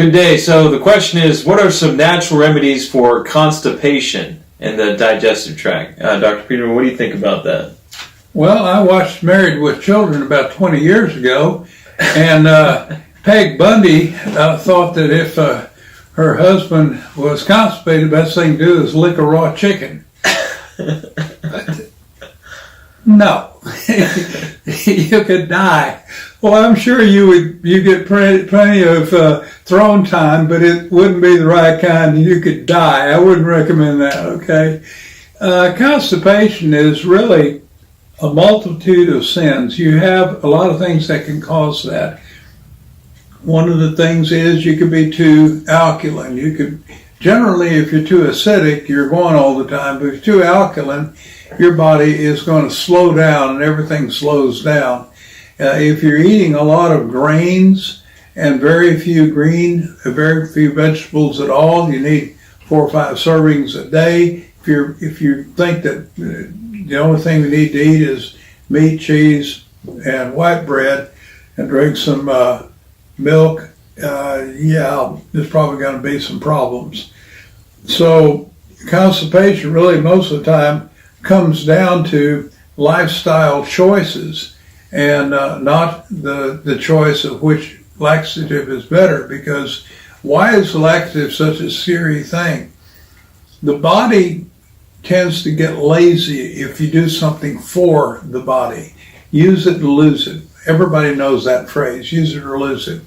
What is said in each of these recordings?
Good day. So the question is, what are some natural remedies for constipation in the digestive tract? Dr. Peterman, what do you think about that? Well, I watched Married with Children about 20 years ago, and Peg Bundy thought that if her husband was constipated, the best thing to do is lick a raw chicken. No, you could die. Well, I'm sure you get plenty of throne time, but it wouldn't be the right kind, and you could die. I wouldn't recommend that, okay? Constipation is really a multitude of sins. You have a lot of things that can cause that. One of the things is you could be too alkaline. You could, generally, if you're too acidic, you're going all the time, but if you're too alkaline, your body is going to slow down and everything slows down. If you're eating a lot of grains and very few vegetables at all, you need 4 or 5 servings a day. If you think that the only thing we need to eat is meat, cheese, and white bread, and drink some milk, there's probably going to be some problems. So constipation really most of the time comes down to lifestyle choices and not the choice of which laxative is better, because why is laxative such a Siri thing? The body tends to get lazy if you do something for the body. Use it or lose it. Everybody knows that phrase, use it or lose it.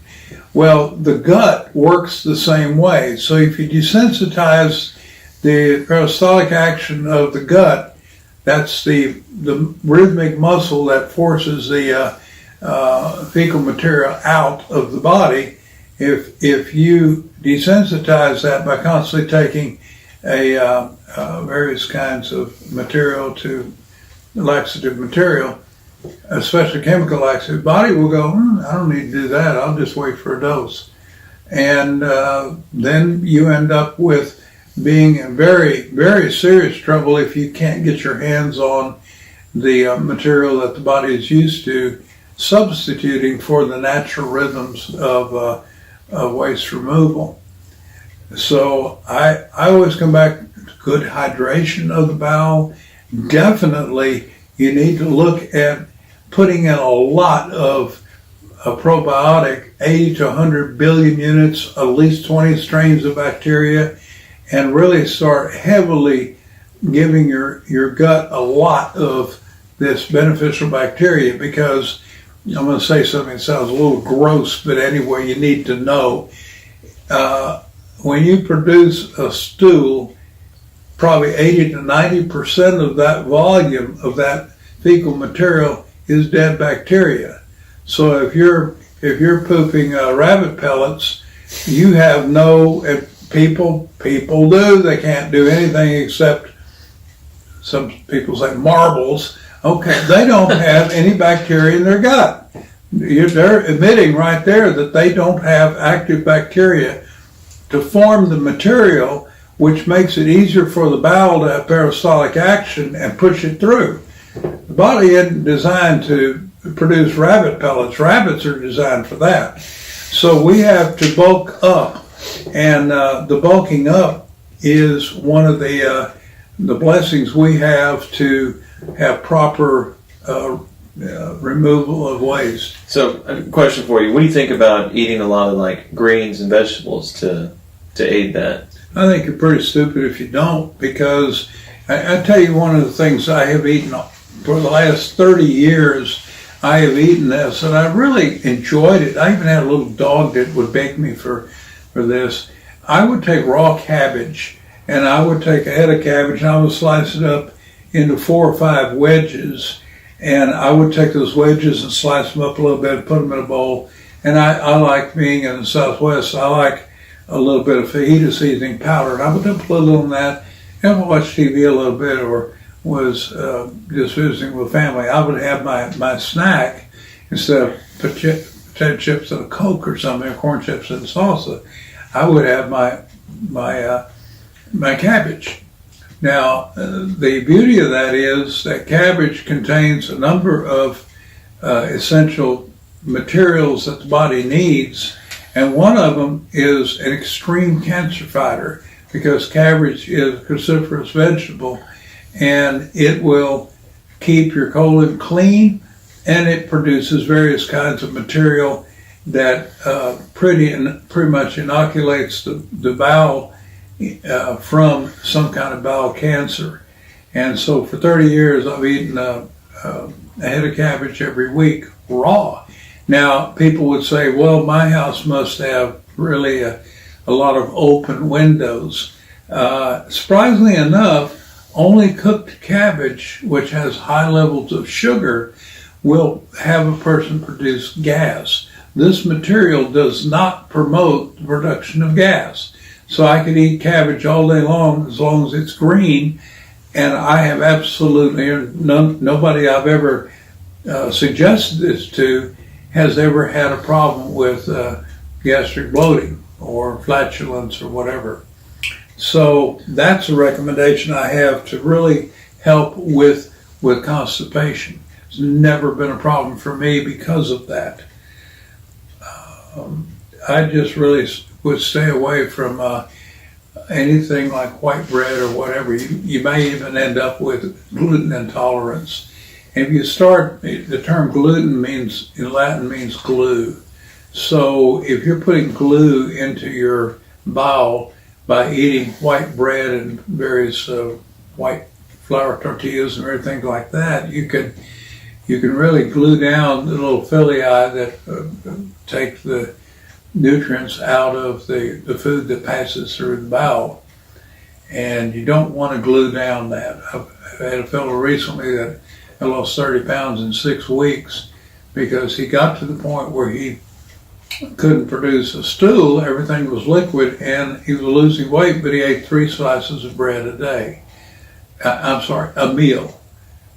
Well, the gut works the same way. So if you desensitize the peristaltic action of the gut, that's the rhythmic muscle that forces the fecal material out of the body. If you desensitize that by constantly taking various kinds of material to laxative material, especially chemical laxative, the body will go, I don't need to do that. I'll just wait for a dose. And then you end up with being in very, very serious trouble if you can't get your hands on the material that the body is used to substituting for the natural rhythms of waste removal. So I always come back to good hydration of the bowel. Definitely you need to look at putting in a lot of a probiotic, 80 to 100 billion units, at least 20 strains of bacteria, and really start heavily giving your gut a lot of this beneficial bacteria, because I'm going to say something that sounds a little gross, but anyway, you need to know. When you produce a stool, probably 80 to 90% of that volume of that fecal material is dead bacteria. So if you're pooping rabbit pellets, you have no. People do. They can't do anything except, some people say, marbles. Okay, they don't have any bacteria in their gut. They're admitting right there that they don't have active bacteria to form the material, which makes it easier for the bowel to have peristaltic action and push it through. The body isn't designed to produce rabbit pellets. Rabbits are designed for that. So we have to bulk up. And the bulking up is one of the blessings we have to have proper removal of waste. So, a question for you: what do you think about eating a lot of like greens and vegetables to aid that? I think you're pretty stupid if you don't, because I tell you, one of the things I have eaten for the last 30 years, I have eaten this, and I really enjoyed it. I even had a little dog that would beg me for this. I would take raw cabbage, and I would take a head of cabbage, and I would slice it up into 4 or 5 wedges, and I would take those wedges and slice them up a little bit, put them in a bowl. And I like, being in the Southwest, I like a little bit of fajita seasoning powder, and I would put a little on that, and watch TV a little bit, or was just visiting with family. I would have my snack, instead of potato chips and a Coke or something, or corn chips and salsa, I would have my cabbage. Now, the beauty of that is that cabbage contains a number of essential materials that the body needs, And one of them is an extreme cancer fighter because cabbage is a cruciferous vegetable and it will keep your colon clean, and it produces various kinds of material that pretty much inoculates the bowel from some kind of bowel cancer. And so for 30 years I've eaten a head of cabbage every week raw. Now people would say, well, my house must have really a lot of open windows. Surprisingly enough, only cooked cabbage, which has high levels of sugar, will have a person produce gas. This material does not promote the production of gas. So I could eat cabbage all day long as it's green, and I have absolutely, nobody I've ever suggested this to has ever had a problem with gastric bloating or flatulence or whatever. So that's a recommendation I have to really help with constipation. It's never been a problem for me because of that. I just really would stay away from anything like white bread or whatever. You may even end up with gluten intolerance. And if you start, the term gluten means, in Latin, means glue. So if you're putting glue into your bowel by eating white bread and various white flour tortillas and everything like that, you can really glue down the little villi that take the nutrients out of the food that passes through the bowel. And you don't want to glue down that. I've had a fellow recently that I lost 30 pounds in 6 weeks because he got to the point where he couldn't produce a stool. Everything was liquid and he was losing weight, but he ate 3 slices of bread a day. A meal.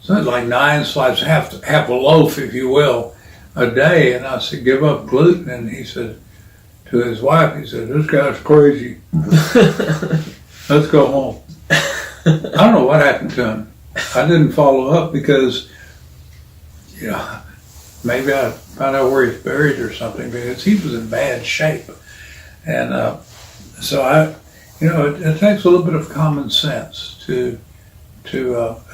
So it's like 9 slices, half a loaf, if you will, a day. And I said, give up gluten. And he said to his wife, he said, this guy's crazy. Let's go home. I don't know what happened to him. I didn't follow up because, maybe I found out where he's buried or something, because he was in bad shape. And so it takes a little bit of common sense to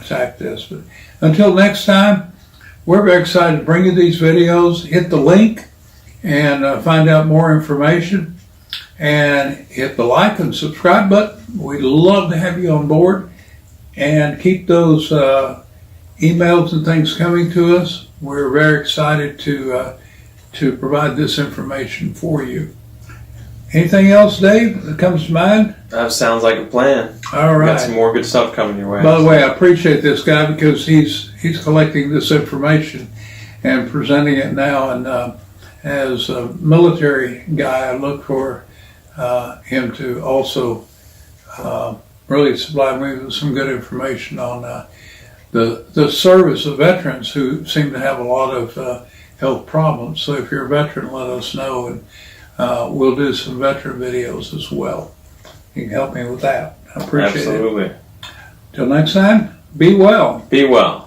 attack this. But until next time, we're very excited to bring you these videos. Hit the link and find out more information, and hit the like and subscribe button. We'd love to have you on board, and keep those emails and things coming to us. We're very excited to provide this information for you. Anything else, Dave, that comes to mind? That sounds like a plan. All right. Got some more good stuff coming your way. By the way, I appreciate this guy because he's collecting this information and presenting it now. And as a military guy, I look for him to also really supply me with some good information on the service of veterans who seem to have a lot of health problems. So if you're a veteran, let us know, and we'll do some veteran videos as well. You can help me with that. I appreciate it. Absolutely. Till next time, be well. Be well.